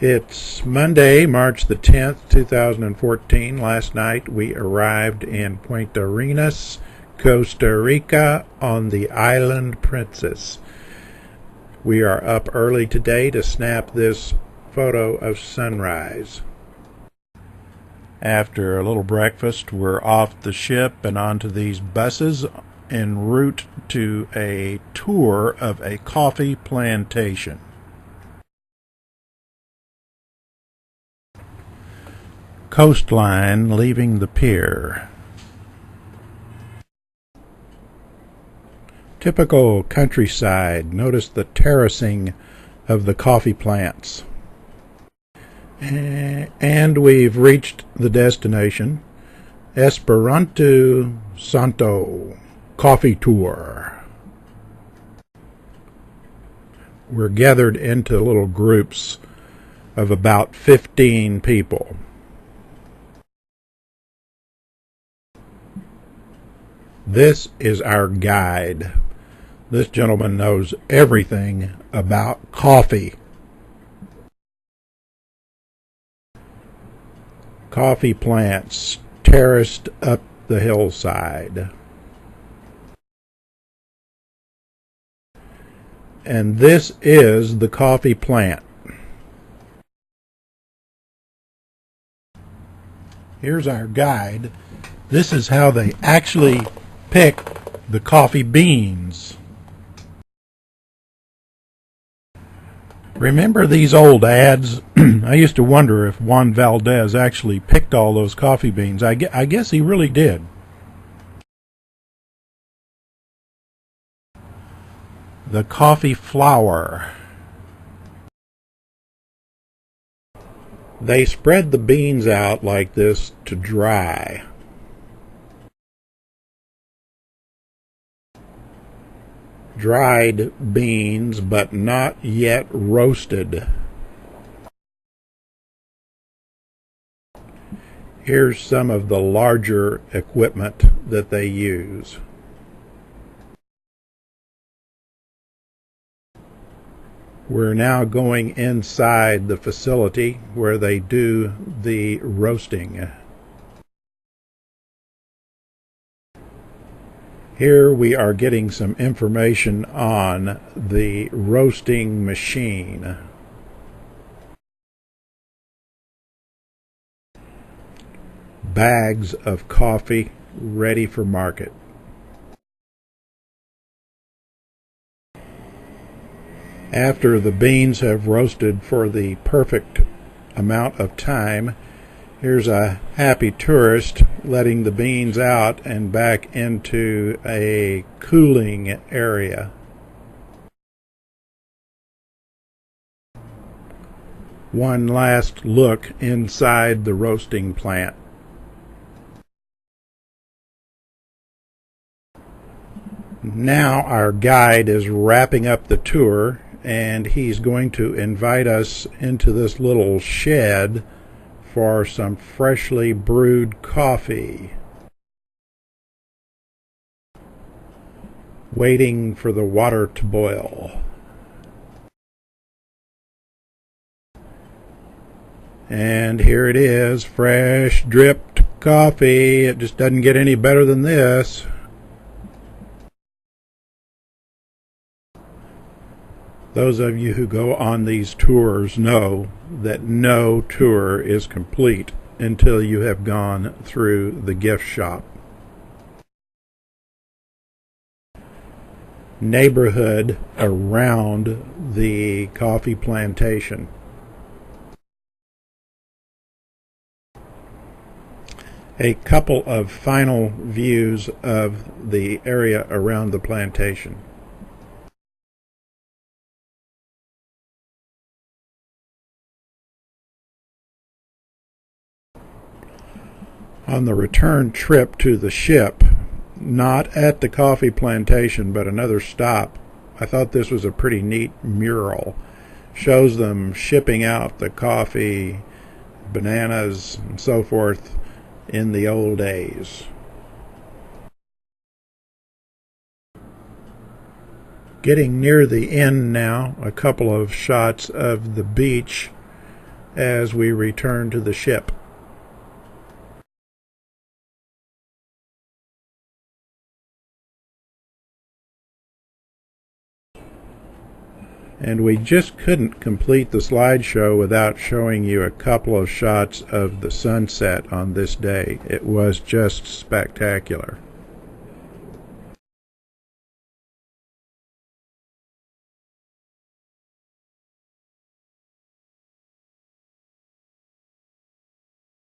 It's Monday, March the 10th, 2014. Last night we arrived in Puntarenas, Costa Rica on the island Princess. We are up early today to snap this photo of sunrise. After a little breakfast, we're off the ship and onto these buses en route to a tour of a coffee plantation. Coastline leaving the pier. Typical countryside. Notice the terracing of the coffee plants. And we've reached the destination, Esperanto Santo Coffee Tour. We're gathered into little groups of about 15 people. This is our guide. This gentleman knows everything about coffee. Coffee plants terraced up the hillside. And this is the coffee plant. Here's our guide. This is how they actually pick the coffee beans. Remember these old ads? I used to wonder if Juan Valdez actually picked all those coffee beans. I guess he really did. The coffee flour. They spread the beans out like this to dry. Dried beans, but not yet roasted. Here's some of the larger equipment that they use. We're now going inside the facility where they do the roasting. Here we are getting some information on the roasting machine. Bags of coffee ready for market. After the beans have roasted for the perfect amount of time, here's a happy tourist letting the beans out and back into a cooling area. One last look inside the roasting plant. Now our guide is wrapping up the tour, and he's going to invite us into this little shed for some freshly brewed coffee. Waiting for the water to boil. And here it is, fresh dripped coffee. It just doesn't get any better than this. Those of you who go on these tours know that no tour is complete until you have gone through the gift shop. Neighborhood around the coffee plantation. A couple of final views of the area around the plantation. On the return trip to the ship, not at the coffee plantation but another stop, I thought this was a pretty neat mural. Shows them shipping out the coffee, bananas, and so forth in the old days. Getting near the end now, a couple of shots of the beach as we return to the ship. And we just couldn't complete the slideshow without showing you a couple of shots of the sunset on this day. It was just spectacular.